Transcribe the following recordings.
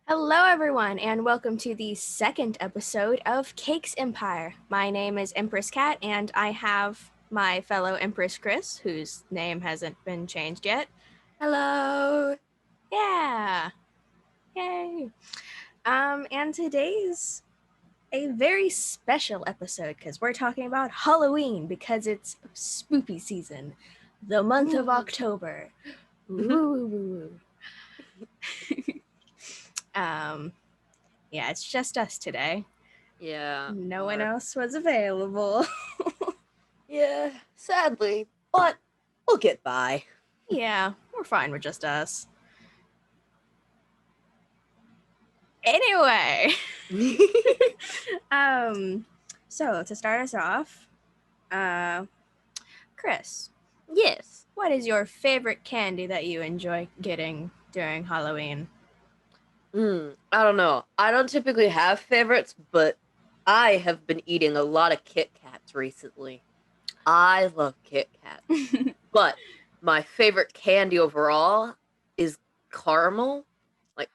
Hello, everyone, and welcome to the second episode of Cakes Empire. My name is Empress Cat, and I have my fellow Empress Chris, whose name hasn't been changed yet. Hello. Yeah, yay! And today's a very special episode because we're talking about Halloween because it's spoopy season, the month of October. Ooh. Yeah, it's just us today. Yeah. No one else was available. Yeah, sadly, but we'll get by. Yeah, we're fine with just us. Anyway, so to start us off, Chris, Yes. what is your favorite candy that you enjoy getting during Halloween? I don't know. I don't typically have favorites, but I have been eating a lot of Kit Kats recently. I love Kit Kats. But my favorite candy overall is caramel. Like,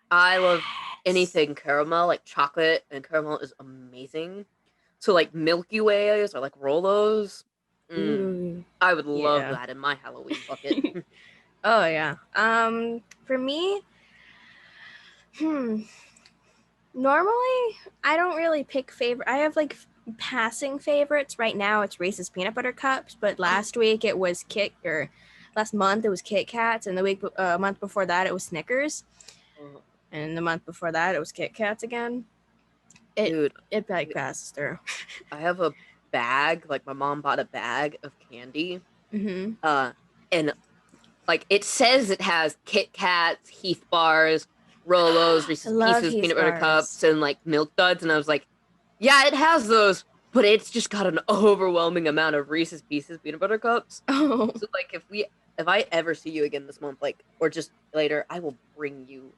I love anything caramel, like chocolate and caramel is amazing. So, like, Milky Ways or like Rolos. Ooh, I would love yeah. that in my Halloween bucket. Oh yeah. For me, normally I don't really pick favorite. I have like passing favorites. Right now it's Reese's peanut butter cups, but last week it was last month it was Kit Kats, and the month before that it was Snickers, and the month before that it was Kit Kats again. Dude, It like passes through. I have a bag, like my mom bought a bag of candy. Mm-hmm. And like it says it has Kit Kats, Heath bars, Rolos, I Reese's love Pieces, Heath peanut butter bars. cups, and like Milk Duds. And I was like, yeah, it has those, but it's just got an overwhelming amount of Reese's Pieces peanut butter cups. Oh, So like if I ever see you again this month, like or just later, I will bring you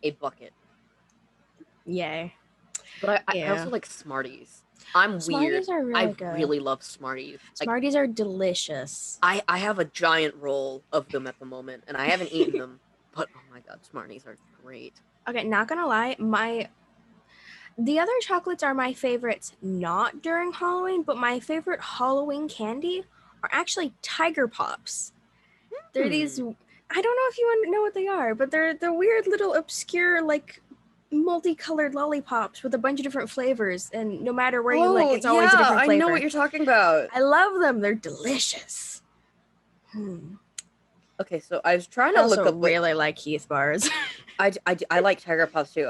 a bucket. yay. But I Yeah. also like Smarties. I'm weird. Smarties are really I good. really love Smarties. Like Smarties are delicious. I have a giant roll of them at the moment, and I haven't eaten them. But oh my god, Smarties are great. Okay, not gonna lie, the other chocolates are my favorites not during Halloween, but my favorite Halloween candy are actually Tiger Pops. They're these I don't know if you know what they are, but they're the weird little obscure like multicolored lollipops with a bunch of different flavors, and no matter where you look, it's always a different I flavor. know what you're talking about. I love them. They're delicious. Okay, so I was trying I to look also up what really like Heath bars. I like Tiger Pops too.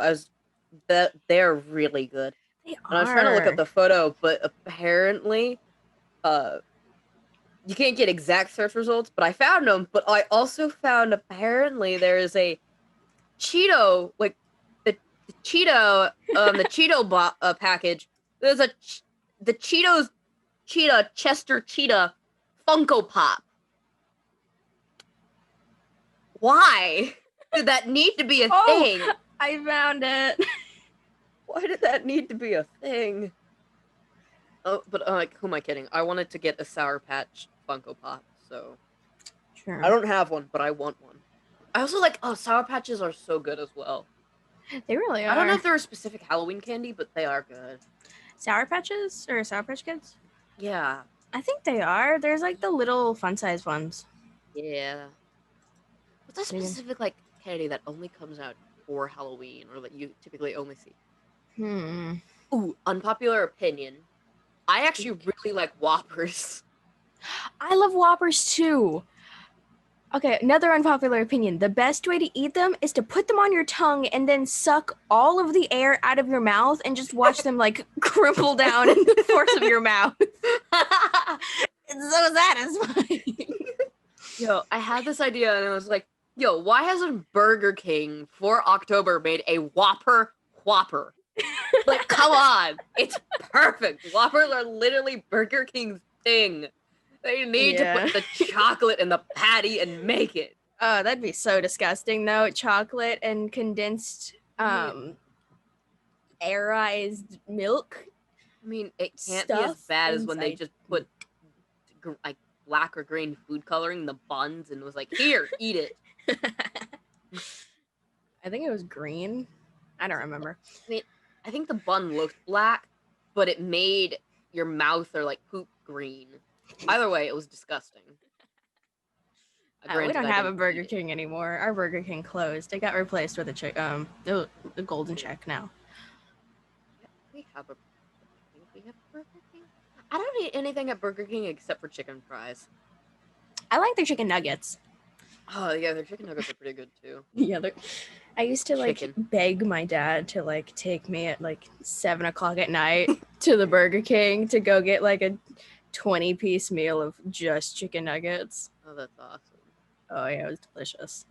They're really good. They And I was trying to look up are. the photo, but apparently, uh, you can't get exact search results. But I found them. But I also found apparently there is a Cheeto, like the Cheeto, the Cheeto package. There's the Cheetos Cheetah Chester Cheetah Funko Pop. Why did that need to be a thing? I found it. Why did that need to be a thing? Oh, but like, who am I kidding? I wanted to get a Sour Patch Funko Pop, so Sure. I don't have one, but I want one. I also like Sour Patches are so good as well. They really are. I don't know if they're a specific Halloween candy, but they are good. Sour Patches or Sour Patch Kids? Yeah. I think they are. There's like the little fun size ones. Yeah. What's a specific like candy that only comes out for Halloween or that you typically only see? Ooh, unpopular opinion. I actually really like Whoppers. I love Whoppers too. Okay, another unpopular opinion. The best way to eat them is to put them on your tongue and then suck all of the air out of your mouth and just watch them like crumple down in the force of your mouth. It's so satisfying. Yo, I had this idea and I was like, yo, why hasn't Burger King for October made a Whopper Whopper? Like, come on. It's perfect. Whoppers are literally Burger King's thing. They need to put the chocolate in the patty and make it. Oh, that'd be so disgusting though. Chocolate and condensed airized milk. I mean, it can't be as bad as when they just put like black or green food coloring in the buns and was like, here, eat it. I think it was green. I don't remember. I mean, I think the bun looked black, but it made your mouth or like poop green. Either way, it was disgusting. We Granted, don't I have a didn't Burger eat it. King anymore. Our Burger King closed. It got replaced with the Golden Check now. We have a. I think we have Burger King. I don't eat anything at Burger King except for chicken fries. I like their chicken nuggets. Oh yeah, their chicken nuggets are pretty good too. Yeah, I used to like Chicken. beg my dad to like take me at like 7:00 at night to the Burger King to go get like a 20-piece meal of just chicken nuggets. Oh, that's awesome. Oh yeah, it was delicious.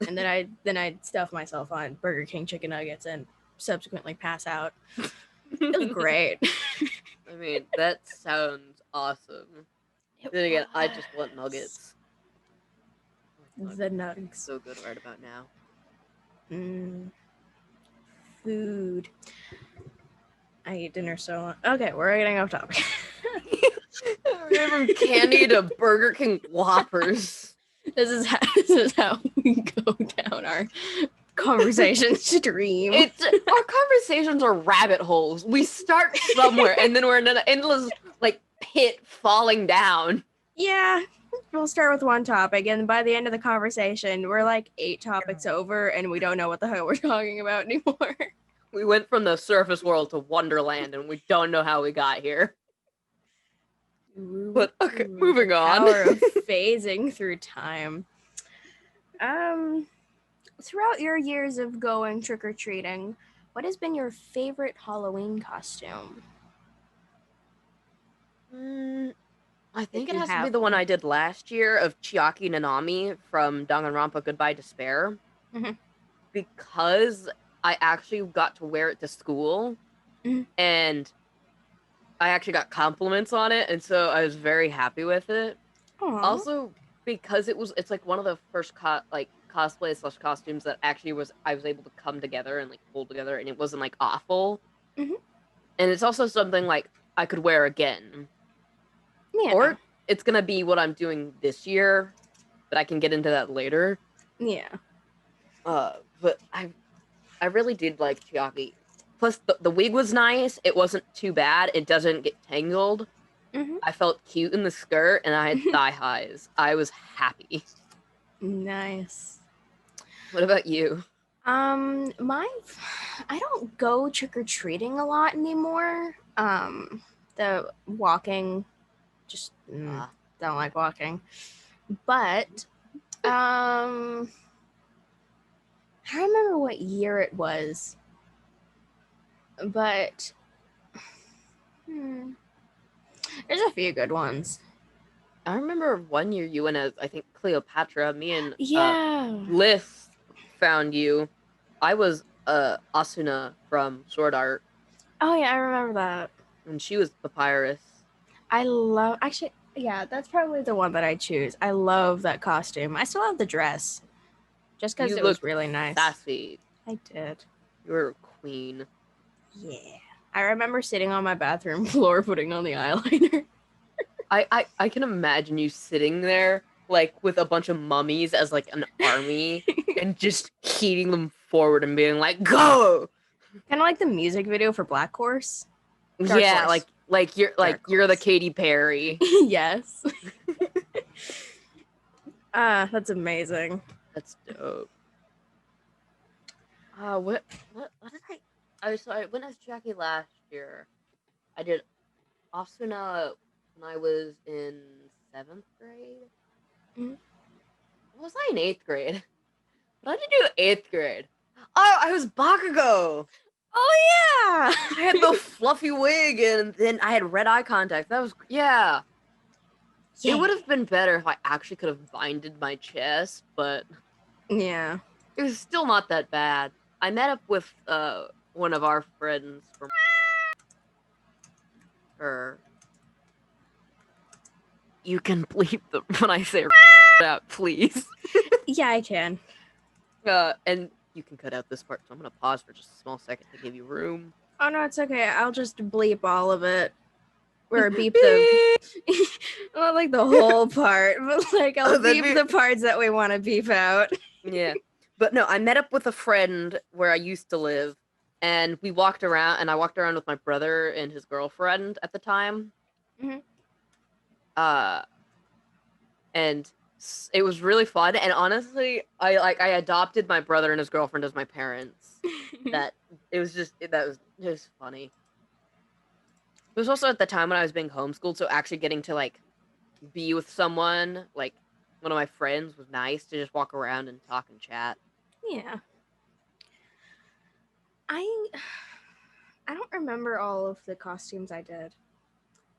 And then I'd stuff myself on Burger King chicken nuggets and subsequently pass out. It was great. I mean, that sounds awesome. Then again, I just want nuggets. The nuggets. So good right about now. Food. I eat dinner so okay, we're getting off topic. From candy to Burger King Whoppers. This is how we go down our conversation stream. Our conversations are rabbit holes. We start somewhere and then we're in an endless like pit falling down. Yeah. We'll start with one topic, and by the end of the conversation, we're like 8 topics over, and we don't know what the hell we're talking about anymore. We went from the surface world to Wonderland, and we don't know how we got here. But okay, moving on. Power of phasing through time. Throughout your years of going trick-or-treating, what has been your favorite Halloween costume? I think it has to be the one I did last year of Chiaki Nanami from Danganronpa Goodbye Despair. Mm-hmm. Because I actually got to wear it to school, and I actually got compliments on it, and so I was very happy with it. Aww. Also, because it's like one of the first cosplay / costumes that actually I was able to come together and like pull together, and it wasn't like awful. And it's also something like I could wear again. Yeah. Or it's gonna be what I'm doing this year, but I can get into that later. Yeah. But I really did like Chiaki. Plus, the wig was nice. It wasn't too bad. It doesn't get tangled. I felt cute in the skirt, and I had thigh highs. I was happy. Nice. What about you? I don't go trick-or-treating a lot anymore. The walking, just don't like walking. But I don't remember what year it was. But there's a few good ones. I remember one year you went as, I think, Cleopatra. Me and Liz found you. I was Asuna from Sword Art. Oh yeah, I remember that. And she was Papyrus. That's probably the one that I choose. I love that costume. I still have the dress. Just because it was really nice. Sassy. I did. You were a queen. Yeah. I remember sitting on my bathroom floor putting on the eyeliner. I can imagine you sitting there like with a bunch of mummies as like an army and just heating them forward and being like, go! Kind of like the music video for Black Horse. Dark Horse. like you're the Katy Perry. Yes. That's amazing. That's dope. What did I went as Jackie last year. I did Asuna when I was in 7th grade. Was I in 8th grade? What did I do 8th grade? Oh, I was Bakugo. Oh yeah. I had the fluffy wig and then I had red eye contact. That was yeah. It would have been better if I actually could have binded my chest, but yeah, it was still not that bad. I met up with one of our friends from You can bleep them when I say out, please. Yeah, I can. And you can cut out this part, so I'm gonna pause for just a small second to give you room. Oh no, it's okay. I'll just bleep all of it. Or beep the not like the whole part, but like I'll beep the parts that we want to beep out. Yeah. But no, I met up with a friend where I used to live, and we walked around, and I walked around with my brother and his girlfriend at the time. Mhm. Uh, and it was really fun. And honestly, I adopted my brother and his girlfriend as my parents. That was just funny. It was also at the time when I was being homeschooled, so actually getting to like be with someone, like one of my friends, was nice to just walk around and talk and chat. Yeah. I I don't remember all of the costumes I did.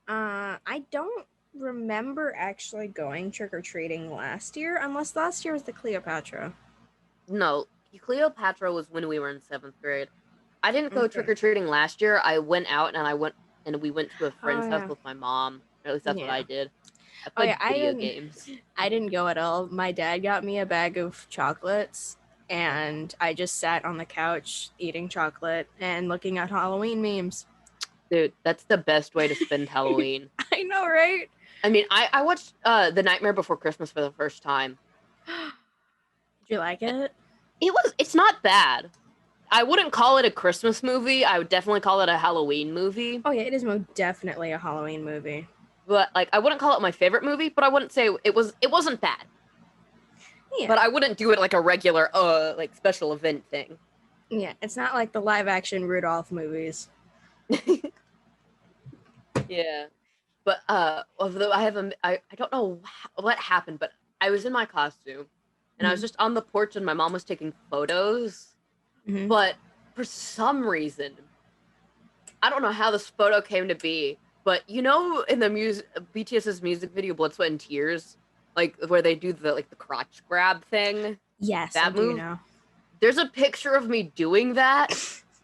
I don't remember actually going trick or treating last year, unless last year was the Cleopatra. No, Cleopatra was when we were in 7th grade. I didn't go trick Okay. or treating last year. I went out and we went to a Oh friend's house yeah. with my mom. Or at least that's what I Yeah. did. I Oh yeah. played video games. I didn't go at all. My dad got me a bag of chocolates, and I just sat on the couch eating chocolate and looking at Halloween memes. Dude, that's the best way to spend Halloween. I know, right? I mean, I watched The Nightmare Before Christmas for the first time. Did you like it? It's not bad. I wouldn't call it a Christmas movie. I would definitely call it a Halloween movie. Oh yeah, it is most definitely a Halloween movie. But like I wouldn't call it my favorite movie, but I wouldn't say it wasn't bad. But Yeah. I wouldn't do it like a regular like special event thing. Yeah, it's not like the live action Rudolph movies. Yeah. But although I don't know what happened, but I was in my costume and I was just on the porch and my mom was taking photos, Mm-hmm. but for some reason, I don't know how this photo came to be, but you know in the BTS's music video Blood, Sweat and Tears, like where they do the crotch grab thing, Yes, I that do move, know. there's a picture of me doing that.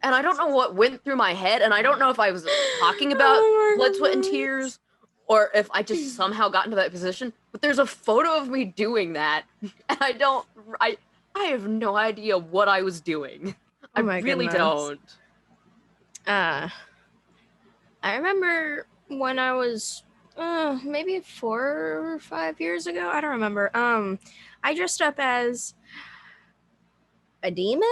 And I don't know what went through my head, and I don't know if I was talking about Blood, Sweat, and Oh Tears, or if I just somehow got into that position. But there's a photo of me doing that, and I have no idea what I was doing. I my really goodness. don't. Uh, I remember when I was maybe 4 or 5 years ago. I don't remember. I dressed up as a demon,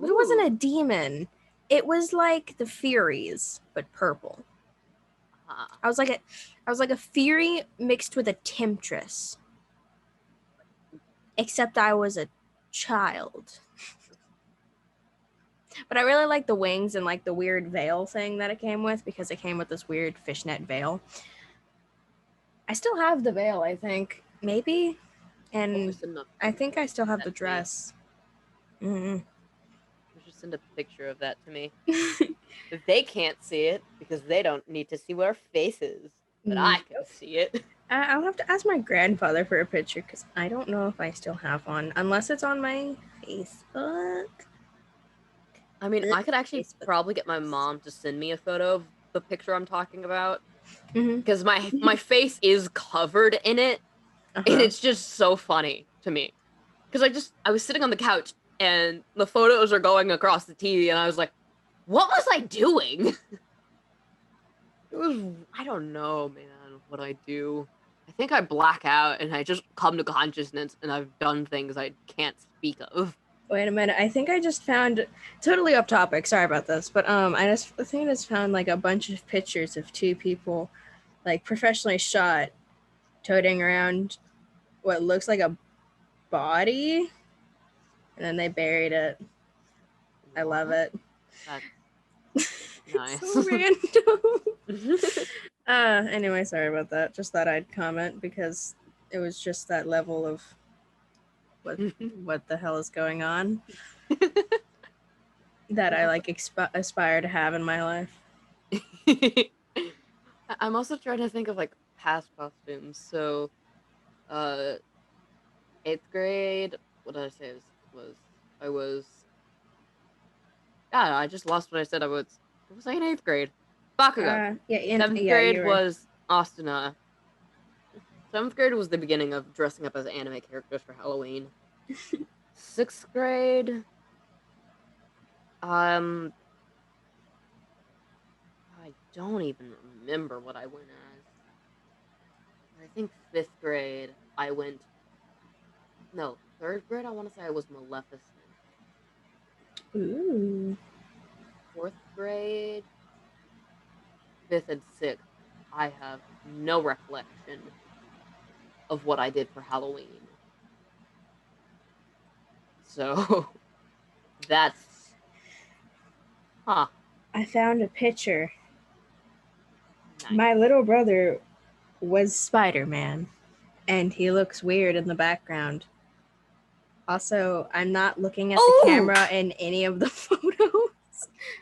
but it wasn't a Ooh. demon. It was like the Furies, but purple. Huh. I was like a Fury mixed with a Temptress, except I was a child. But I really like the wings and like the weird veil thing that it came with, because it came with this weird fishnet veil. I still have the veil, I think. Maybe. And Just enough I think I still have the that to me. dress. Mm-hmm. Just send a picture of that to me. They can't see it because they don't need to see what our face is, but I can see it. I'll have to ask my grandfather for a picture, because I don't know if I still have one, unless it's on my Facebook. I mean, I could actually Facebook. probably get my mom to send me a photo of the picture I'm talking about, Mm-hmm. because my face is covered in it, and Uh-huh. it's just so funny to me. Because I was sitting on the couch and the photos are going across the TV, and I was like, what was I doing? It was I don't know, man, what I do. I think I black out and I just come to consciousness and I've done things I can't speak of. Wait a minute. I think I just found, totally off topic. Sorry about this, but I think I just found like a bunch of pictures of two people, like professionally shot, toting around what looks like a body, and then they buried it. I love What? it. That's It's nice. so random. Anyway, sorry about that. Just thought I'd comment, because it was just that level of what the hell is going on that I like aspire to have in my life. I'm also trying to think of like past costumes. So, uh, 8th grade. What did I say? Was I was? Yeah, I just lost what I said. I was. What was I in 8th grade? Bakugo. Seventh Yeah, grade you were. was Asuna. 7th grade was the beginning of dressing up as anime characters for Halloween. 6th grade, um, I don't even remember what I went as. I think 5th grade, I went. No, 3rd grade, I want to say I was Maleficent. Ooh. 4th grade, 5th, and 6th, I have no recollection of what I did for Halloween. So, that's... Huh. I found a picture. Nice. My little brother was Spider-Man, and he looks weird in the background. Also, I'm not looking at the camera in any of the photos.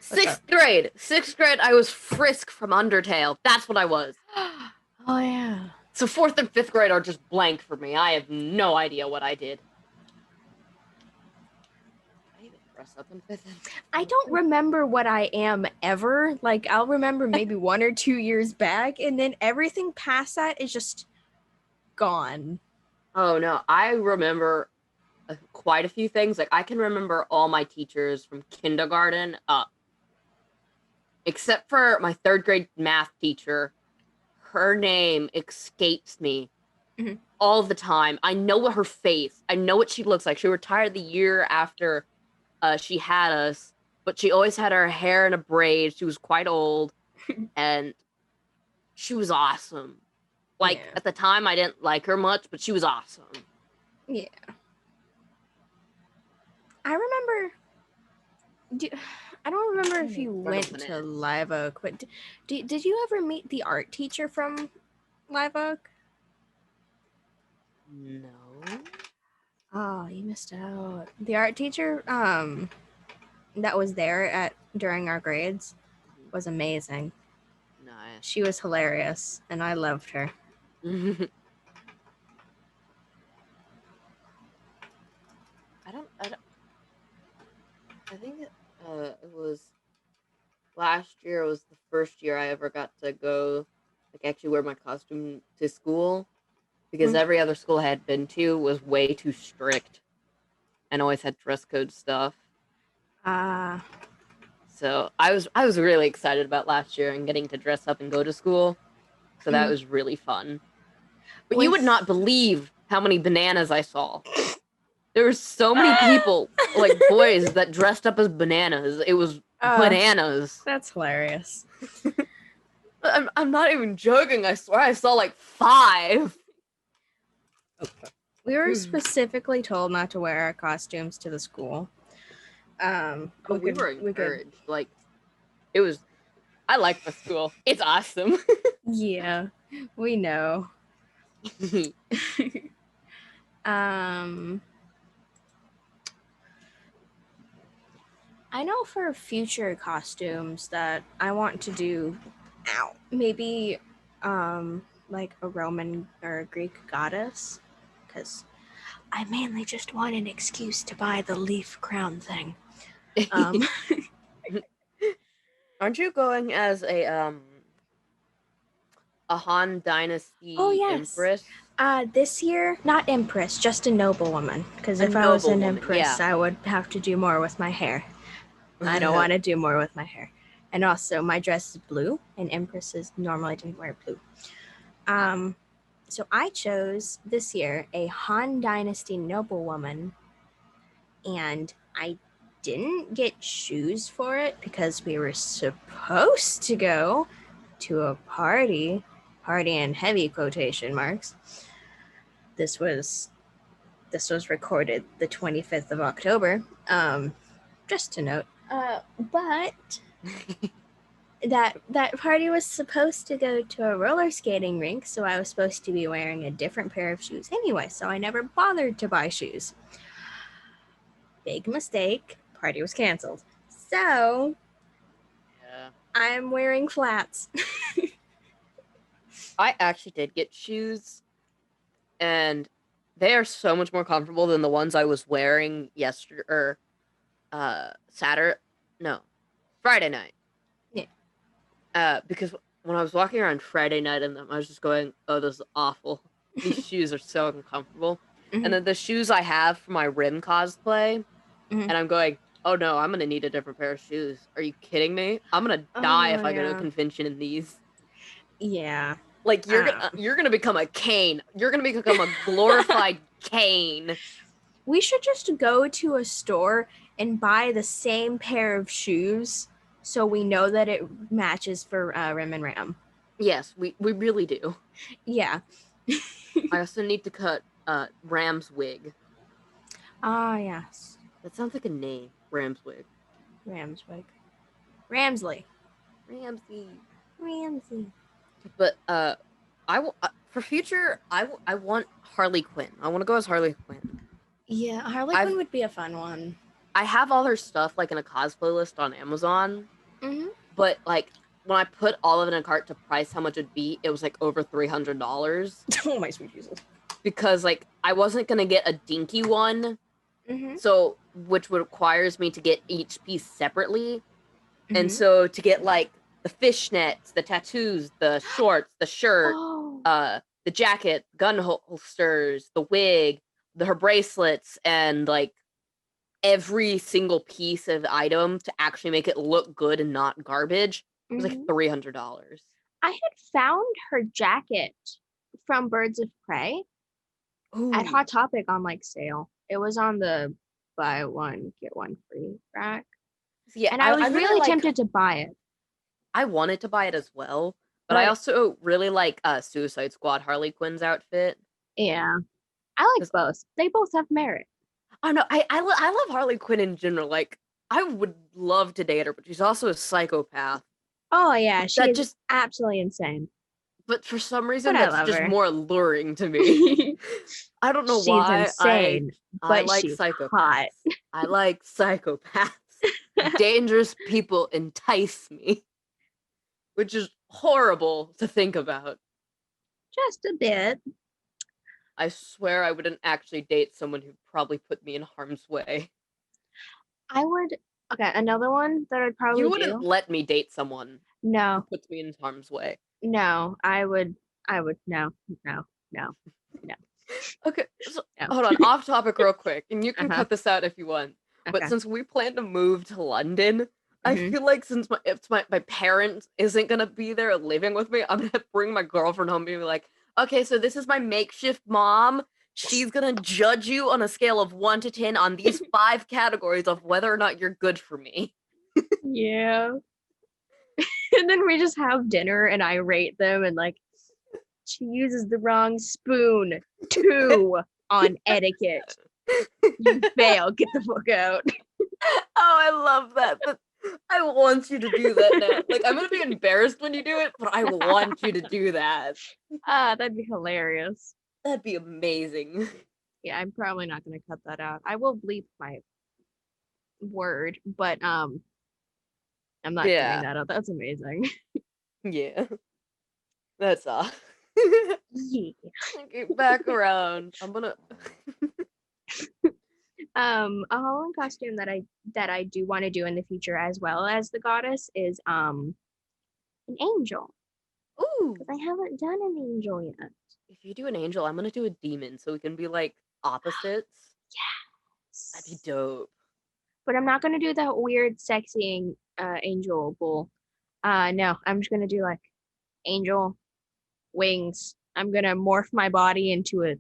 6th grade. 6th grade, I was Frisk from Undertale. That's what I was. Oh, yeah. So 4th and 5th grade are just blank for me. I have no idea what I did. I even dress up in 5th and 6th. I don't remember what I am ever. Like, I'll remember maybe 1 or 2 years back, and then everything past that is just gone. Oh, no. I remember quite a few things. Like, I can remember all my teachers from kindergarten up. Except for my 3rd grade math teacher. Her name escapes me all the time. I know her face. I know what she looks like. She retired the year after she had us, but she always had her hair in a braid. She was quite old, and she was awesome. Like, at the time, I didn't like her much, but she was awesome. Yeah. I remember... I don't remember if you went to Live Oak, but did you ever meet the art teacher from Live Oak? No. Oh, you missed out. The art teacher that was there during our grades was amazing. Nice. She was hilarious, and I loved her. I think it was last year was the first year I ever got to go, like, actually wear my costume to school, because every other school I had been to was way too strict and always had dress code stuff. So I was really excited about last year and getting to dress up and go to school. So that was really fun. But you would not believe how many bananas I saw. There were so many people, like boys, that dressed up as bananas. It was bananas. That's hilarious. I'm not even joking. I swear I saw like 5. We were specifically told not to wear our costumes to the school. But we were encouraged. Like, it was... I like the school. It's awesome. Yeah, we know. I know for future costumes that I want to do maybe like a Roman or a Greek goddess, because I mainly just want an excuse to buy the leaf crown thing. Aren't you going as a Han Dynasty empress? This year, not empress, just a noblewoman. Because if I was an empress, I would have to do more with my hair. I don't want to do more with my hair. And also, my dress is blue, and empresses normally didn't wear blue. So I chose this year a Han Dynasty noblewoman, and I didn't get shoes for it because we were supposed to go to a party in heavy quotation marks. This was recorded the 25th of October, just to note. But that party was supposed to go to a roller skating rink, so I was supposed to be wearing a different pair of shoes anyway, so I never bothered to buy shoes. Big mistake. Party was canceled. So, I'm wearing flats. I actually did get shoes, and they are so much more comfortable than the ones I was wearing yesterday, or Friday night. Yeah. Because when I was walking around Friday night in them, I was just going, oh, this is awful. These shoes are so uncomfortable. And then the shoes I have for my Rim cosplay, and I'm going, oh no, I'm gonna need a different pair of shoes. Are you kidding me? I'm gonna die if I go to a convention in these. Yeah. Like, you're gonna become a cane. You're gonna become a glorified cane. We should just go to a store and buy the same pair of shoes so we know that it matches for Rim and Ram. Yes, we really do. Yeah. I also need to cut Ram's wig. Ah, yes. That sounds like a name. Ram's wig. Ramswig. Ramsley. Ramsey. Ramsey. But for future, I want Harley Quinn. I want to go as Harley Quinn. Yeah, Harley Quinn would be a fun one. I have all her stuff like in a cosplay list on Amazon. Mm-hmm. But like when I put all of it in a cart to price how much it'd be, it was like over $300. Oh my sweet Jesus. Because like I wasn't gonna get a dinky one. Mm-hmm. So which requires me to get each piece separately. Mm-hmm. And so to get like the fishnets, the tattoos, the shorts, the shirt, the jacket, gun holsters, the wig, her bracelets, and like every single piece of item to actually make it look good and not garbage, it was like $300. I had found her jacket from Birds of Prey at Hot Topic on like sale. It was on the buy one get one free rack. Yeah, and I was really tempted to buy it. I wanted to buy it as well, but I also really like Suicide Squad Harley Quinn's outfit. Yeah, I like both. They both have merit. I know. I love Harley Quinn in general. Like, I would love to date her, but she's also a psychopath. Oh yeah, she's just absolutely insane. But for some reason, that's just more alluring to me. I don't know why. She's insane, I like psychopaths. Hot. I like psychopaths. Dangerous people entice me, which is horrible to think about. Just a bit. I swear I wouldn't actually date someone who probably put me in harm's way. I would. Okay, another one that I'd probably You wouldn't let me date someone who puts me in harm's way. No, I would. No. Okay, so, hold on. Off topic real quick, and you can cut this out if you want. But since we plan to move to London, I feel like since my parent isn't gonna be there living with me, I'm gonna bring my girlfriend home and be like, okay, so this is my makeshift mom. She's gonna judge you on a scale of 1 to 10 on these 5 categories of whether or not you're good for me. Yeah. And then we just have dinner and I rate them and like, she uses the wrong spoon. 2 on etiquette. You fail. Get the fuck out. Oh, I love that. But I want you to do that now. Like, I'm gonna be embarrassed when you do it, but I want you to do that. That'd be hilarious. That'd be amazing. Yeah, I'm probably not gonna cut that out. I will bleep my word, but I'm not cutting that out. That's amazing. Yeah. That's all. Yeah. Get back around. I'm gonna a Halloween costume that I do want to do in the future as well as the goddess is an angel. Ooh. Because I haven't done an angel yet. If you do an angel, I'm gonna do a demon so we can be like opposites. Yes. That'd be dope. But I'm not gonna do that weird sexy angel bull. No, I'm just gonna do like angel wings. I'm gonna morph my body into a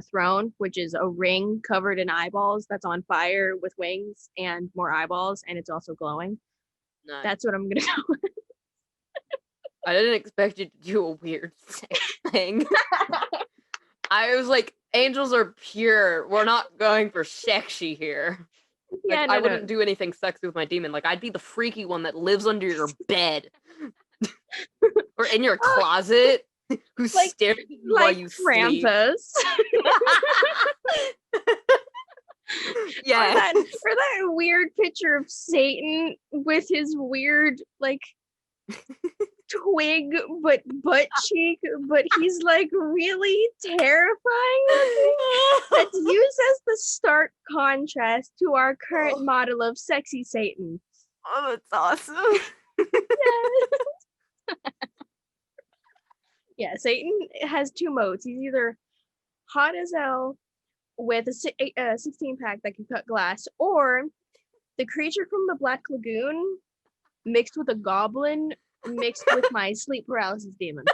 throne, which is a ring covered in eyeballs that's on fire with wings and more eyeballs, and it's also glowing. Nice. That's what I'm gonna do. I didn't expect you to do a weird sex thing. I was like, angels are pure. We're not going for sexy here. Yeah, like, I wouldn't do anything sexy with my demon. Like, I'd be the freaky one that lives under your bed. Or in your closet. Who's like, staring at you while you Krampus. sleep. Yeah. Or that weird picture of Satan with his weird, like, twig but butt cheek, but he's like really terrifying looking. That's used as the stark contrast to our current model of sexy Satan. Oh, that's awesome. Yes. Yeah, Satan has 2 modes. He's either hot as hell with a 16-pack that can cut glass, or the creature from the Black Lagoon mixed with a goblin mixed with my sleep paralysis demon.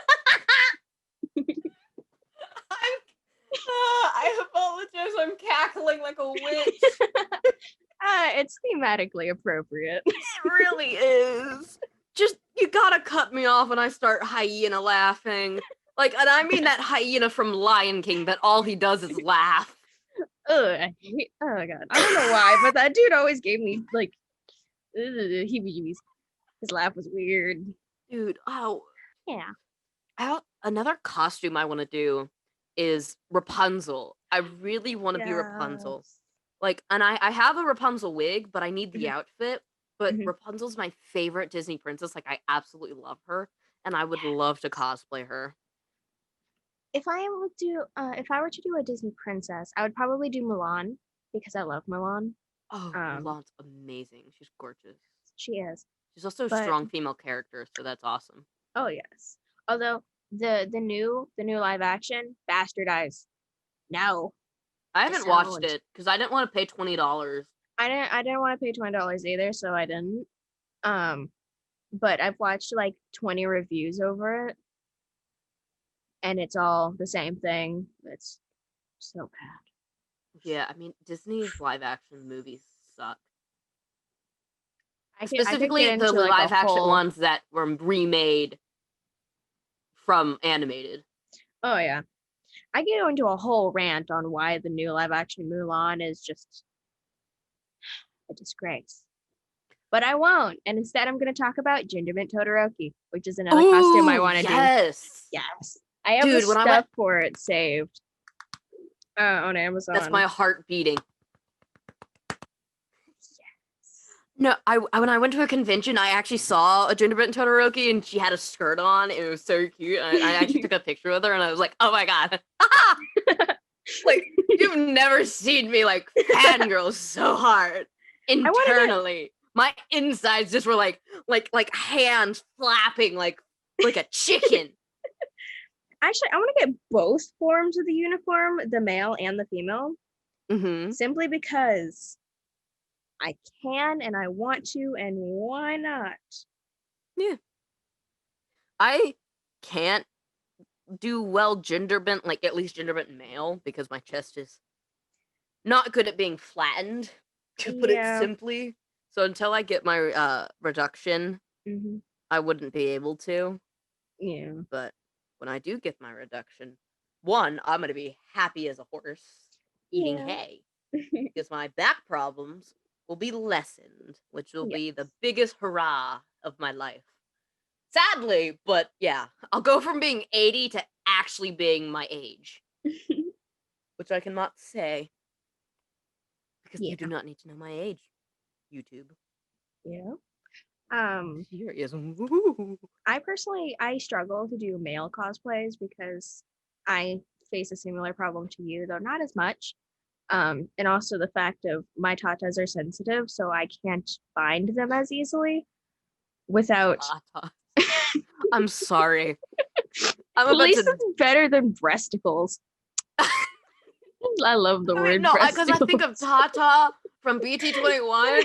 I I apologize. I'm cackling like a witch. It's thematically appropriate. It really is. Just, you gotta cut me off when I start hyena laughing. Like, and I mean that hyena from Lion King that all he does is laugh. Oh my god. I don't know why, but that dude always gave me like heebie-jeebies. His laugh was weird. Dude, Yeah. another costume I want to do is Rapunzel. I really want to be Rapunzel. Yes. Like, and I have a Rapunzel wig, but I need the Mhm, outfit. But mhm. Rapunzel's my favorite Disney princess. Like, I absolutely love her, and I would love to cosplay her. If I were to do a Disney princess, I would probably do Mulan because I love Mulan. Oh, Um, Mulan's amazing. She's gorgeous. she is. She's also a But strong female character, so that's awesome. oh yes. Although the new live action bastardized. No. I haven't watched Disowned. it because I didn't want to pay $20. I didn't want to pay $20 either, so I didn't. Um, but I've watched like 20 reviews over it, and it's all the same thing. It's so bad. Yeah, I mean, Disney's live action movies suck. I could get Specifically, the into like a live action whole. ones that were remade from animated. Oh yeah, I could go into a whole rant on why the new live action Mulan is just a disgrace. But I won't, and instead I'm going to talk about Gingerbread Todoroki, which is another costume I Ooh, want to do. yes. Yes, I have the Dude, when I went, stuff for it saved on Amazon. that's my heart beating. No, when I went to a convention, I actually saw a Gingerbread Todoroki, and she had a skirt on. It was so cute. I actually took a picture with her, and I was like, "Oh my god!" Like, you've never seen me like fangirl so hard internally. My insides just were like hands flapping like a chicken. Actually, I want to get both forms of the uniform, the male and the female, simply because I can and I want to, and why not? Yeah. I can't do well gender bent, like at least gender bent male, because my chest is not good at being flattened, to put it Yeah. simply. So until I get my reduction, Mm-hmm. I wouldn't be able to. Yeah. But when I do get my reduction, one, I'm gonna be happy as a horse eating Yeah. hay. Because my back problems will be lessened, which will be the Yes. biggest hurrah of my life. Sadly, but yeah, I'll go from being 80 to actually being my age, which I cannot say because you do Yeah. not need to know my age, YouTube. Yeah. Here is. I struggle to do male cosplays because I face a similar problem to you, though not as much. And also the fact of my tatas are sensitive, so I can't bind them as easily without. I'm sorry. I'm At about least to. it's better than breasticles. I love the word No, because I think of breasticles. Tata from BT21,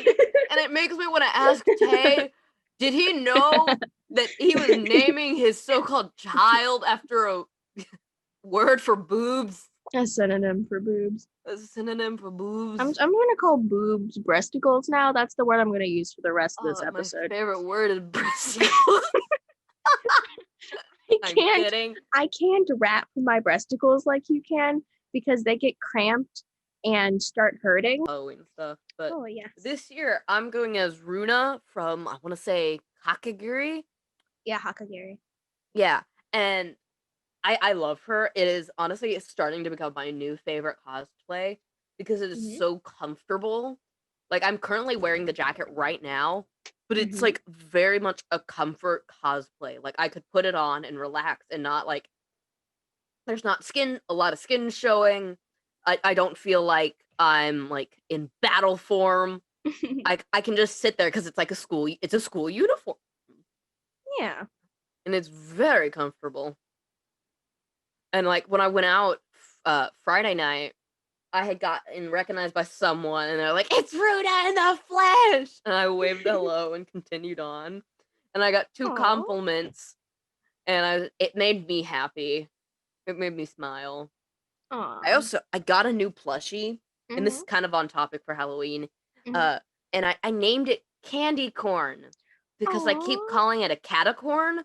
and it makes me want to ask Tay, did he know that he was naming his so-called child after a word for boobs? A synonym for boobs. A synonym for boobs. I'm gonna call boobs breasticles now. That's the word I'm gonna use for the rest of this episode. My favorite word is breasticles. I'm kidding. I can't wrap my breasticles like you can because they get cramped and start hurting. Oh, and stuff. But yes. this year I'm going as Runa from, I want to say, Kakagiri. Yeah, Hakagiri. Yeah, and I love her. It is honestly starting to become my new favorite cosplay because it is so comfortable. Like, I'm currently wearing the jacket right now, but it's like very much a comfort cosplay. Like, I could put it on and relax and not like there's not a lot of skin showing. I don't feel like I'm like in battle form. I can just sit there because it's like it's a school uniform. Yeah. And it's very comfortable. And like when I went out Friday night, I had gotten recognized by someone, and they're like, "It's Ruda in the flesh!" And I waved hello and continued on. And I got 2 compliments, and it made me happy. It made me smile. Aw. I got a new plushie, and this Mm-hmm. is kind of on topic for Halloween. Mm-hmm. Uh, and I named it Candy Corn because I keep Aw. calling it a catacorn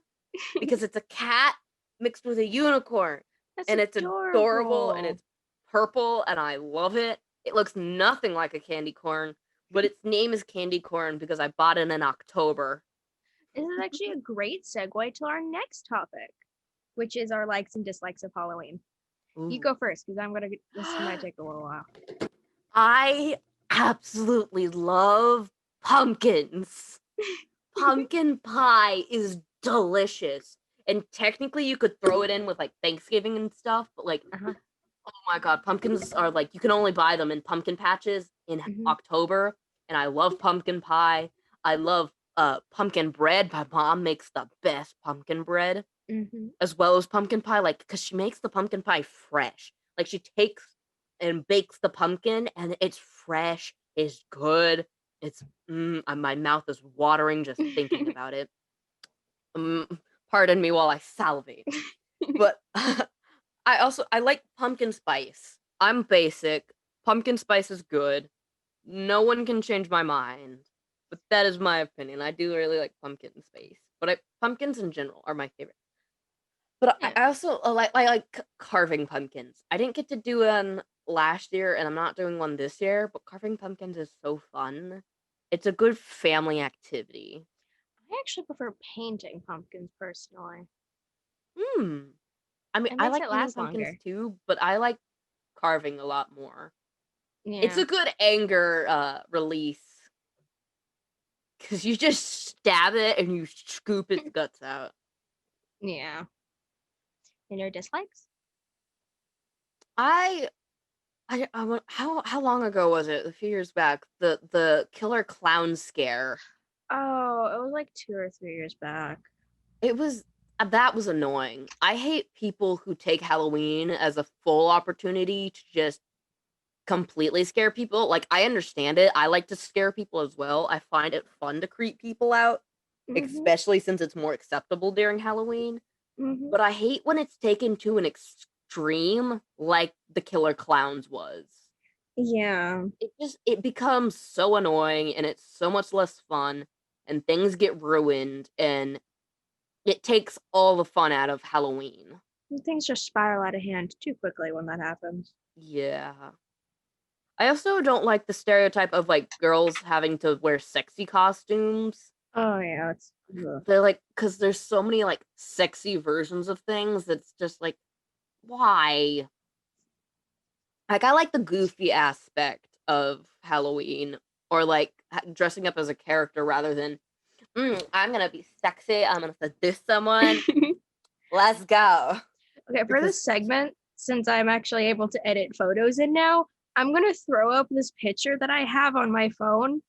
because it's a cat mixed with a unicorn, That's and it's adorable, and adorable. it's purple, and I love it. It looks nothing like a candy corn, but its name is Candy Corn because I bought it in October. This is actually a great segue to our next topic, which is our likes and dislikes of Halloween. You Ooh. go first, because this might take a little while. I absolutely love pumpkins. Pumpkin pie is delicious. And technically you could throw it in with like Thanksgiving and stuff, but like, Uh-huh. oh my god, pumpkins are like you can only buy them in pumpkin patches in Mm-hmm. October, and I love pumpkin pie. I love pumpkin bread. My mom makes the best pumpkin bread Mm-hmm. as well as pumpkin pie, like because she makes the pumpkin pie fresh. Like she takes and bakes the pumpkin, and it's fresh, it's good. It's my mouth is watering just thinking about it. Pardon me while I salivate. But I like pumpkin spice. I'm basic. Pumpkin spice is good. No one can change my mind. But that is my opinion. I do really like pumpkin spice. But pumpkins in general are my favorite. But I Yeah. also like carving pumpkins. I didn't get to do one last year, and I'm not doing one this year, but carving pumpkins is so fun. It's a good family activity. I actually prefer painting pumpkins personally. Hmm. I mean, It I makes like it painting last pumpkins longer. too, but I like carving a lot more. It's Yeah. a good anger release because you just stab it and you scoop its guts out. Yeah. And your dislikes? I how long ago was it? A few years back. The killer clown scare. Oh, it was like 2 or 3 years back. It was that was annoying. I hate people who take Halloween as a full opportunity to just completely scare people. Like I understand it. I like to scare people as well. I find it fun to creep people out, Mm-hmm. especially since it's more acceptable during Halloween. Mm-hmm. But I hate when it's taken to an extreme like the killer clowns was. Yeah. It becomes so annoying and it's so much less fun and things get ruined and it takes all the fun out of Halloween. Things just spiral out of hand too quickly when that happens. Yeah. I also don't like the stereotype of like girls having to wear sexy costumes. Oh yeah, it's ugh. They're like, because there's so many like sexy versions of things that's just like, why? Like, I like the goofy aspect of Halloween or like dressing up as a character rather than, I'm gonna be sexy, I'm gonna seduce someone. Let's go. Okay, for Because this segment, since I'm actually able to edit photos in now, I'm gonna throw up this picture that I have on my phone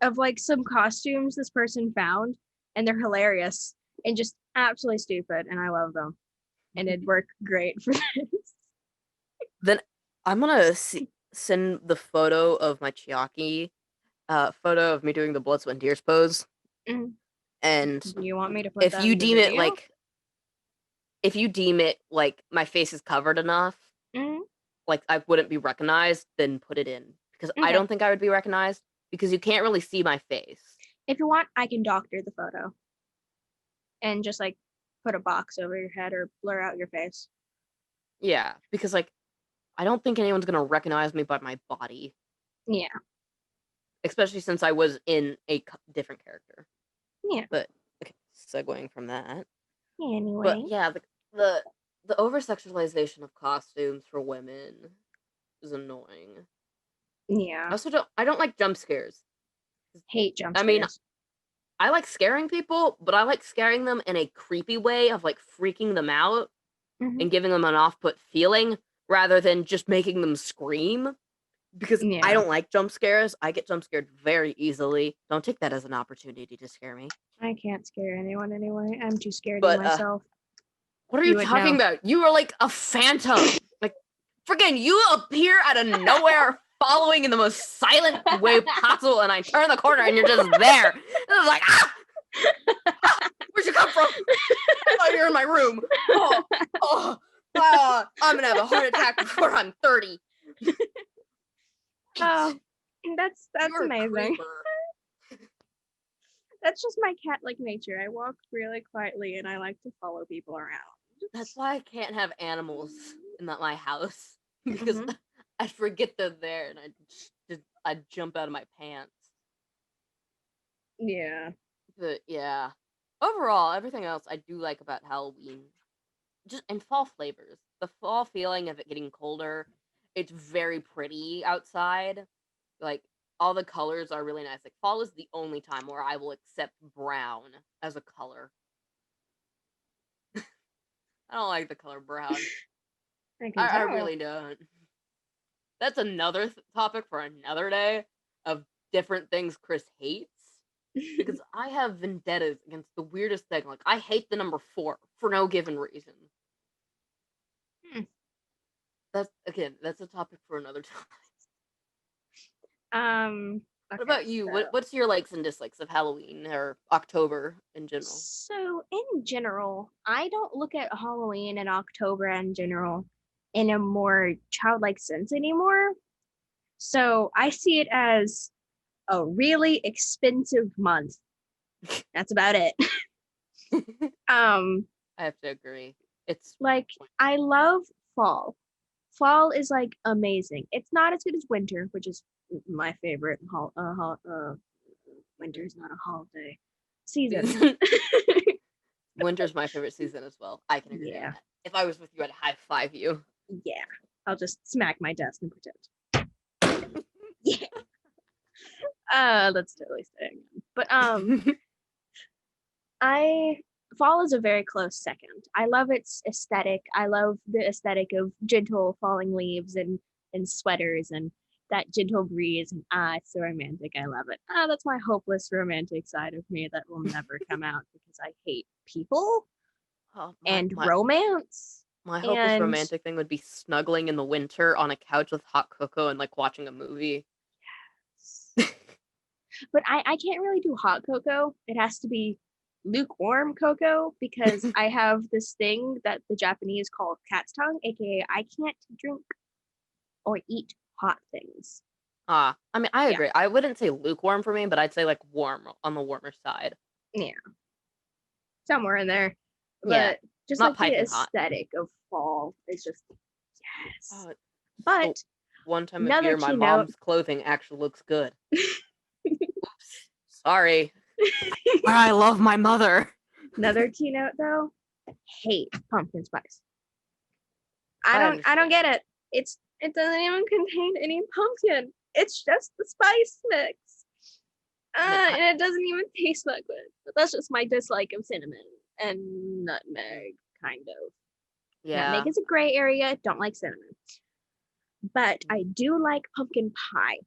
of like some costumes this person found, and they're hilarious and just absolutely stupid, and I love them. And it'd work great for this. then I'm gonna send the photo of my Chiaki, photo of me doing the blood, sweat, and tears pose. Mm. And Do you want me to put if that you in the deem it video? like, if you deem it like my face is covered enough, Mm. like I wouldn't be recognized, then put it in because I Okay. don't think I would be recognized because you can't really see my face. If you want, I can doctor the photo and just like put a box over your head or blur out your face. Yeah, because like I don't think anyone's gonna recognize me by my body, Yeah. especially since I was in a different character. Yeah. But okay, segueing from that. But Anyway. yeah, the the over sexualization of costumes for women is annoying. Yeah. I don't like jump scares. Hate jump I mean, scares. I like scaring people, but I like scaring them in a creepy way of like freaking them out Hmm. and giving them an off-put feeling rather than just making them scream because I Yeah. don't like jump scares. I get jump scared very easily. Don't take that as an opportunity to scare me. I can't scare anyone anyway. I'm too scaredy But myself. what are you You would talking know. about? You are like a phantom. Like freaking you appear out of nowhere following in the most silent way possible and I turn the corner and you're just there. And I was like, ah! Where'd you come from? I thought you were in my room. Oh, oh. Oh, I'm gonna have a heart attack before I'm 30. Oh, that's You're a amazing. creeper. That's just my cat-like nature. I walk really quietly and I like to follow people around. That's why I can't have animals in my house because I forget they're there and I jump out of my pants. Yeah. But yeah, overall, everything else I do like about Halloween, just and fall flavors. The fall feeling of it getting colder. It's very pretty outside. Like all the colors are really nice. Like fall is the only time where I will accept brown as a color. I don't like the color brown. I can I tell. really don't. That's another topic for another day of different things Chris hates. Because I have vendettas against the weirdest thing. Like, I hate the number 4 for no given reason. That's a topic for another time. What about you? What's your likes and dislikes of Halloween or October in general? So in general, I don't look at Halloween and October in general in a more childlike sense anymore. So I see it as a really expensive month. That's about it. I have to agree. It's like I love fall. Fall is like amazing. It's not as good as winter, which is my favorite. Winter's not a holiday season. Winter's my favorite season as well. I can agree on that. If I was with you, I'd high five you. Yeah, I'll just smack my desk and pretend. Yeah. That's totally staying. But fall is a very close second. I love its aesthetic. I love the aesthetic of gentle falling leaves and sweaters and that gentle breeze, and it's so romantic. I love it. That's my hopeless romantic side of me that will never come out because I hate people and romance. My hopeless romantic thing would be snuggling in the winter on a couch with hot cocoa and like watching a movie. Yes. But I can't really do hot cocoa. It has to be lukewarm cocoa because I have this thing that the Japanese call cat's tongue, aka I can't drink or eat hot things. I mean, I agree. I wouldn't say lukewarm for me, but I'd say like warm, on the warmer side. Yeah. Somewhere in there. But just not like the aesthetic of fall is just yes. But one time of year, my mom's clothing actually looks good. Oops. Sorry. But I love my mother. Another keynote though, hate pumpkin spice. I don't get it. It doesn't even contain any pumpkin. It's just the spice mix. And it doesn't even taste that good. But that's just my dislike of cinnamon and nutmeg, kind of. Yeah. Nutmeg is a gray area. Don't like cinnamon. But I do like pumpkin pie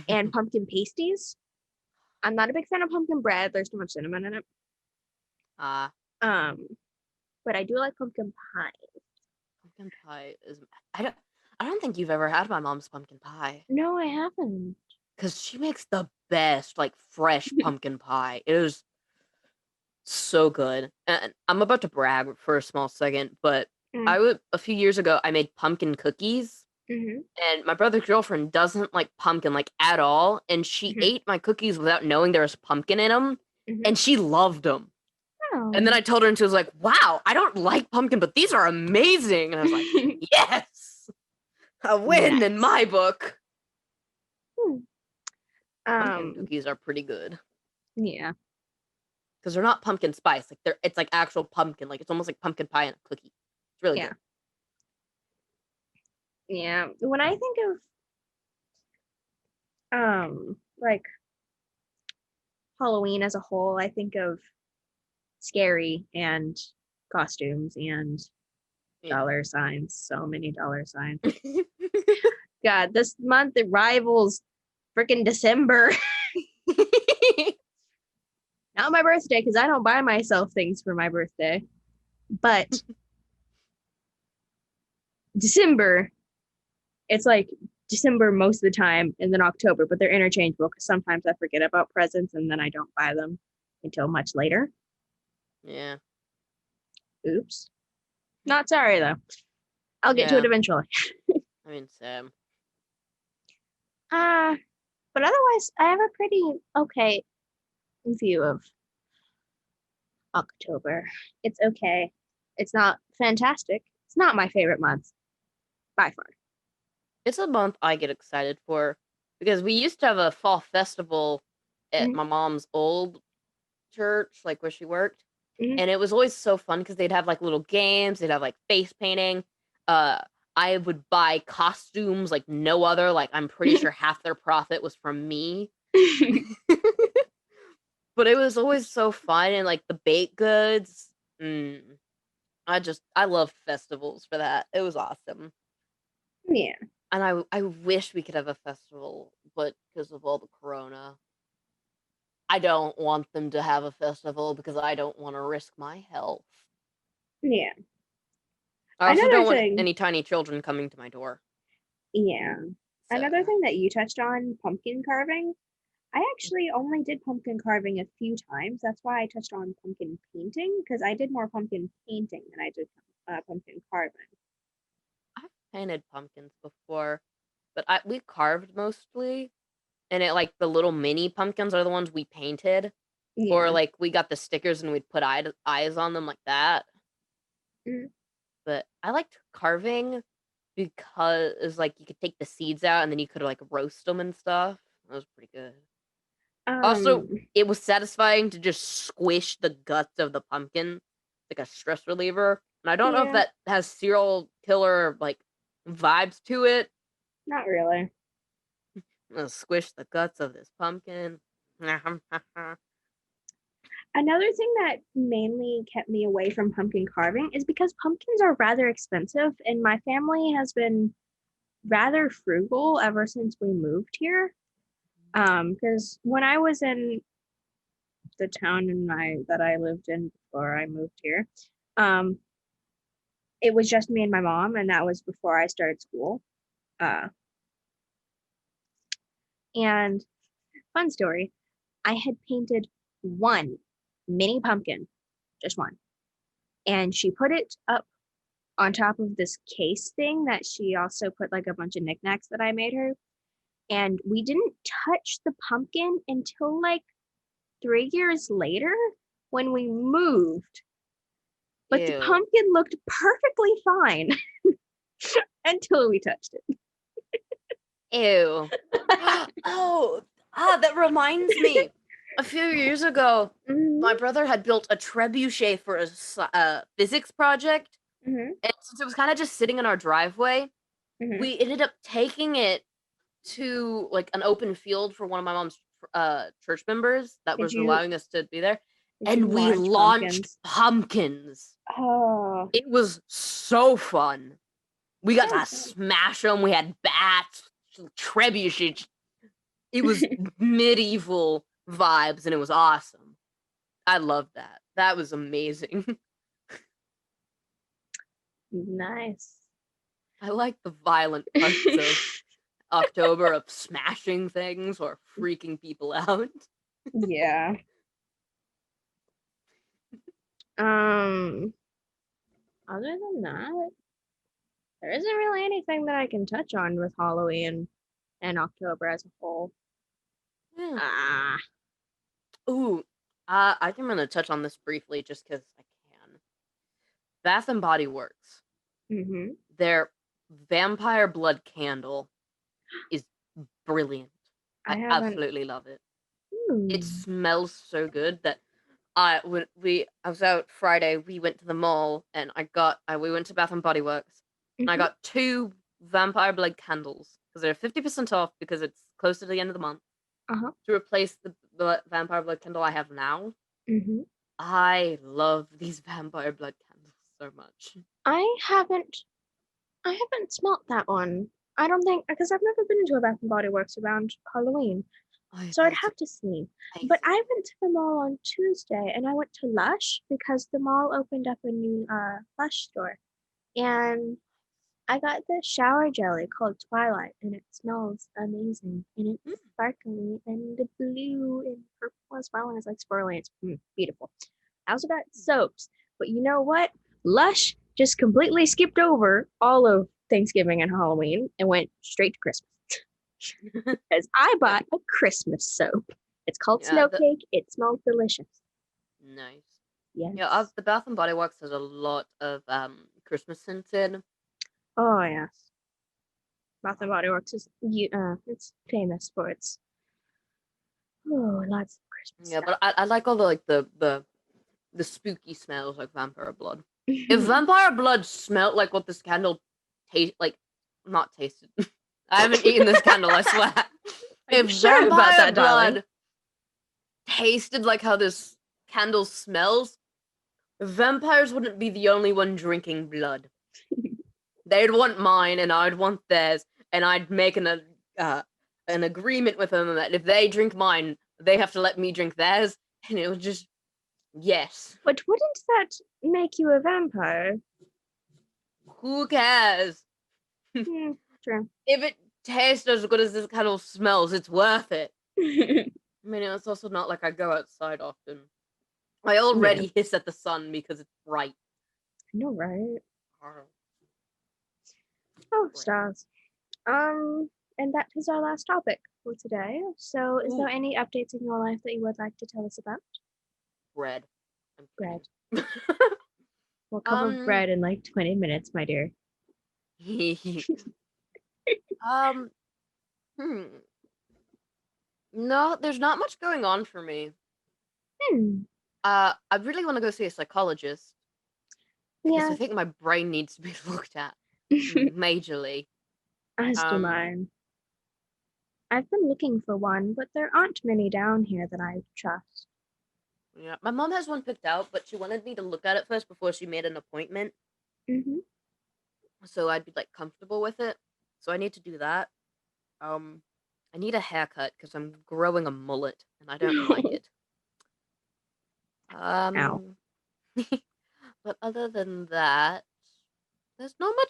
and pumpkin pasties. I'm not a big fan of pumpkin bread. There's too much cinnamon in it. But I do like pumpkin pie. Pumpkin pie is I don't think you've ever had my mom's pumpkin pie. No, I haven't. Because she makes the best, like, fresh pumpkin pie. It is so good. And I'm about to brag for a small second, but a few years ago, I made pumpkin cookies. And my brother's girlfriend doesn't like pumpkin, like, at all. And she ate my cookies without knowing there was pumpkin in them. And she loved them. Oh. And then I told her, and she was like, wow, I don't like pumpkin, but these are amazing. And I was like, yes! A win in my book. Pumpkin cookies are pretty good. Yeah. Because they're not pumpkin spice. Like it's like actual pumpkin. Like it's almost like pumpkin pie and a cookie. It's really good. Yeah. When I think of like Halloween as a whole, I think of scary and costumes and dollar signs. So many dollar signs. God, this month it rivals freaking December. Not my birthday, because I don't buy myself things for my birthday. But December, it's like December most of the time, and then October, but they're interchangeable because sometimes I forget about presents and then I don't buy them until much later. Yeah. Oops. Not sorry though. I'll get to it Yeah, eventually. I mean, Sam. Uh, but otherwise, I have a pretty okay view of October. It's okay. It's not fantastic. It's not my favorite month by far. It's a month I get excited for because we used to have a fall festival at Mhm, my mom's old church, like where she worked. mhm. And it was always so fun because they'd have like little games, they'd have like face painting. Uh, I would buy costumes like no other. Like I'm pretty sure half their profit was from me. But it was always so fun and like the baked goods. Mm, I love festivals for that. It was awesome. Yeah. And I wish we could have a festival, but because of all the corona, I don't want them to have a festival because I don't want to risk my health. Yeah. I also Another don't want thing, any tiny children coming to my door. yeah. Another So, thing that you touched on, pumpkin carving. I actually only did pumpkin carving a few times. That's why I touched on pumpkin painting, because I did more pumpkin painting than I did pumpkin carving. I've painted pumpkins before, but we carved mostly, and it like the little mini pumpkins are the ones we painted, or Yeah. like we got the stickers and we'd put eyes on them like that. Mm. But I liked carving because like you could take the seeds out and then you could like roast them and stuff. That was pretty good. Also, Um, it was satisfying to just squish the guts of the pumpkin, like a stress reliever. And I don't know if yeah, that has serial killer like vibes to it. not really. I'm gonna squish the guts of this pumpkin. Another thing that mainly kept me away from pumpkin carving is because pumpkins are rather expensive, and my family has been rather frugal ever since we moved here. Because when I was in the town in my that I lived in before I moved here, um, it was just me and my mom, and that was before I started school. Uh, and fun story, I had painted one mini pumpkin, just one, and she put it up on top of this case thing that she also put like a bunch of knickknacks that I made her. And we didn't touch the pumpkin until like 3 years later when we moved. But the Ew. pumpkin looked perfectly fine until we touched it. Ew. Oh, that reminds me. A few years ago, my Mm-hmm. brother had built a trebuchet for a physics project, Mm-hmm. and since it was kind of just sitting in our driveway, Mm-hmm. we ended up taking it to like an open field for one of my mom's church members that Did was you allowing us to be there, did you and we launch launched pumpkins? pumpkins. Oh, It was so fun. We got to sounds fun. smash them. We had bats, trebuchet. It was medieval vibes, and it was awesome. I loved that. That was amazing. Nice. I like the violent parts of October of smashing things or freaking people out. Yeah. Um, Other than that, there isn't really anything that I can touch on with Halloween and October as a whole. Yeah. Ah, Ooh, I think I'm gonna touch on this briefly just because I can. Bath and Body Works. mm-hmm. Their vampire blood candle is brilliant. I I haven't. absolutely love it. It Hmm. smells so good that I was out Friday. We went to the mall and we went to Bath and Body Works and I Mm-hmm. got two vampire blood candles because they're 50% off because it's close to the end of the month Uh-huh. to replace the vampire blood candle I have now. Mm-hmm. I love these vampire blood candles so much. I haven't. I haven't smelt that one. I don't think because I've never been into a Bath and Body Works around Halloween, Oh, so I'd that's have to see. But amazing. I went to the mall on Tuesday, and I went to Lush because the mall opened up a new Lush store, and I got this shower jelly called Twilight, and it smells amazing, and Mm. it's sparkly and blue and purple as well, and it's like swirly. It's beautiful. I also got soaps, but you know what? Lush just completely skipped over all of Thanksgiving and Halloween and went straight to Christmas. Because I bought a Christmas soap. It's called Yeah, Snow Cake. It smells delicious. nice. Yes. Yeah, the Bath and Body Works has a lot of Christmas scents in. Oh yes. Bath and Body Works is it's famous for its lots of Christmas Yeah, stuff. but I like all the spooky smells like vampire blood. If vampire blood smelled like what this candle not tasted. I haven't eaten this candle, I swear. Are you If sure about vampire that, darling? blood tasted like how this candle smells, vampires wouldn't be the only one drinking blood. They'd want mine, and I'd want theirs, and I'd make an agreement with them that if they drink mine, they have to let me drink theirs, and it was just yes. But wouldn't that make you a vampire? Who cares? True. If it tastes as good as this candle smells, it's worth it. I mean, it's also not like I go outside often. I already hiss at the sun because it's bright. I know, right? Oh, stars. And that is our last topic for today. So, is there any updates in your life that you would like to tell us about? Bread. Bread. We'll cover bread in like 20 minutes, my dear. No, there's not much going on for me. I really want to go see a psychologist. Because I think my brain needs to be looked at majorly. As do mine. I've been looking for one, but there aren't many down here that I trust. Yeah, my mom has one picked out, but she wanted me to look at it first before she made an appointment. So I'd be like comfortable with it. So I need to do that. I need a haircut because I'm growing a mullet and I don't like it. Ow. But other than that, there's not much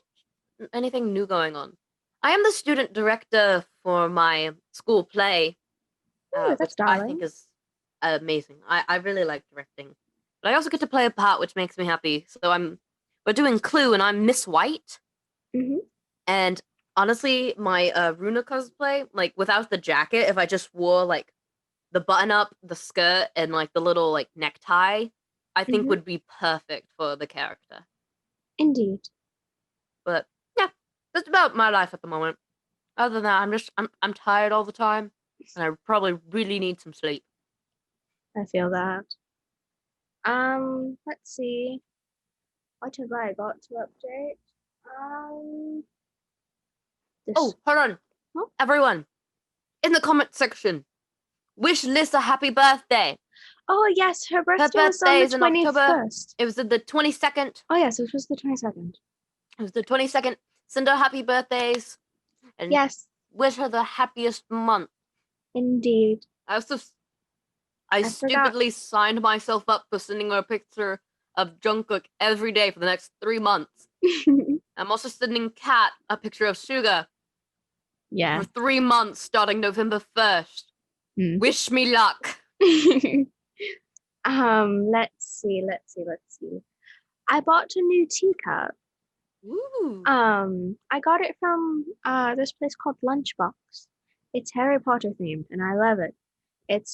anything new going on. I am the student director for my school play, which I think is amazing. I really like directing. But I also get to play a part, which makes me happy. So we're doing Clue, and I'm Miss White. And honestly, my Runa cosplay, like without the jacket, if I just wore like the button up, the skirt, and like the little like necktie, I think would be perfect for the character. Indeed. But yeah, that's about my life at the moment. Other than that, I'm tired all the time, and I probably really need some sleep. I feel that. Let's see. What have I got to update? Oh, hold on. Huh? Everyone, in the comment section, wish Liz a happy birthday. Oh, yes, her birthday was on the 21st. It was the 22nd. Oh, yes, it was the 22nd. It was the 22nd. Send her happy birthdays. And yes. Wish her the happiest month. Indeed. I stupidly signed myself up for sending her a picture of Jungkook every day for the next 3 months. I'm also sending Kat a picture of Suga. Yeah. For 3 months starting November 1st. Wish me luck. Let's see. I bought a new teacup. Ooh. I got it from this place called Lunchbox. It's Harry Potter themed, and I love it. It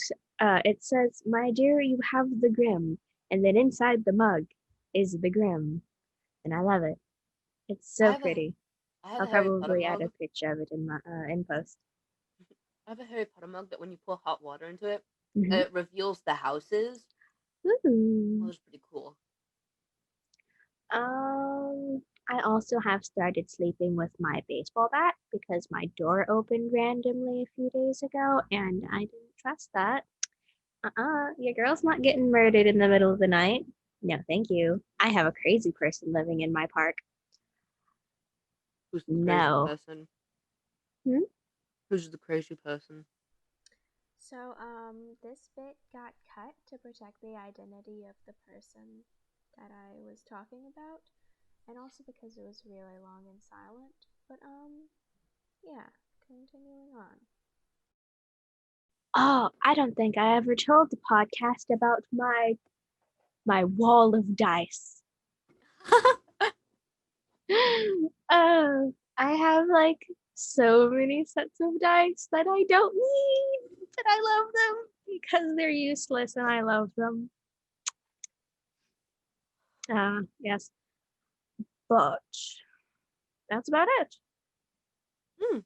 says, "My dear, you have the Grim," and then inside the mug is the Grim, and I love it. It's so pretty. I'll probably add a picture of it in my in post. I have a Harry Potter mug that when you pour hot water into it, it reveals the houses. Ooh. That was pretty cool. I also have started sleeping with my baseball bat because my door opened randomly a few days ago and I didn't trust that. Your girl's not getting murdered in the middle of the night. No, thank you. I have a crazy person living in my park. Who's the crazy person? Who's the crazy person? So, this bit got cut to protect the identity of the person that I was talking about, and also because it was really long and silent. But, yeah, continuing on. Oh, I don't think I ever told the podcast about my wall of dice. I have like so many sets of dice that I don't need, but I love them because they're useless and I love them. Yes, but that's about it. Hmm.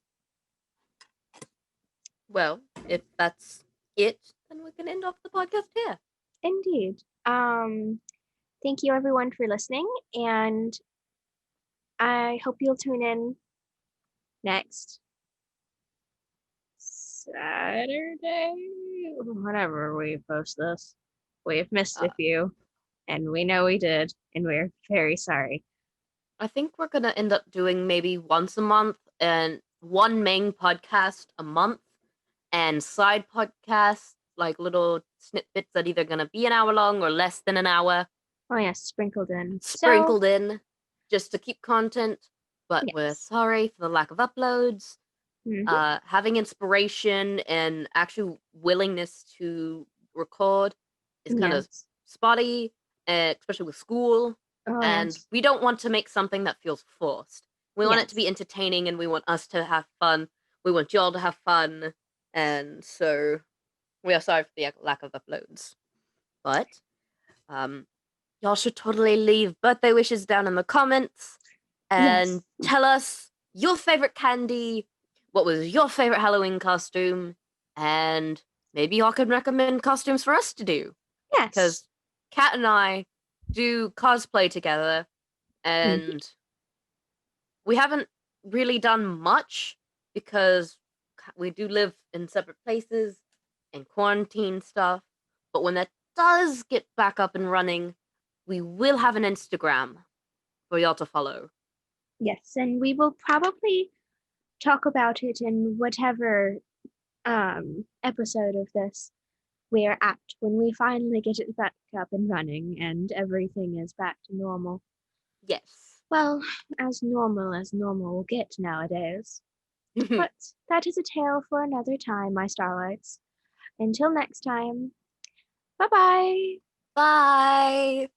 Well, if that's it, then we can end off the podcast here. Indeed. Thank you everyone for listening, and I hope you'll tune in next Saturday, whenever we post this. We've missed a few, and we know we did, and we're very sorry. I think we're gonna end up doing maybe once a month and one main podcast a month and side podcasts, like little snippets that either gonna be an hour long or less than an hour. Oh yes, sprinkled in. Sprinkled in just to keep content, but we're Yes. sorry for the lack of uploads. Mhm. Having inspiration and actual willingness to record is kind of Yes. spotty, especially with school. Oh And yes. we don't want to make something that feels forced. We want it to be Yes. entertaining and we want us to have fun. We want y'all to have fun. And so we are sorry for the lack of uploads. But y'all should totally leave birthday wishes down in the comments and Yes. tell us your favorite candy, what was your favorite Halloween costume, and maybe y'all could recommend costumes for us to do. Yes. Because Kat and I do cosplay together, and we haven't really done much because we do live in separate places and quarantine stuff. But when that does get back up and running, we will have an Instagram for y'all to follow. Yes, and we will probably talk about it in whatever episode of this we're at when we finally get it back up and running and everything is back to normal. Yes. Well, as normal will get nowadays. But that is a tale for another time, my starlights. Until next time, bye bye. Bye.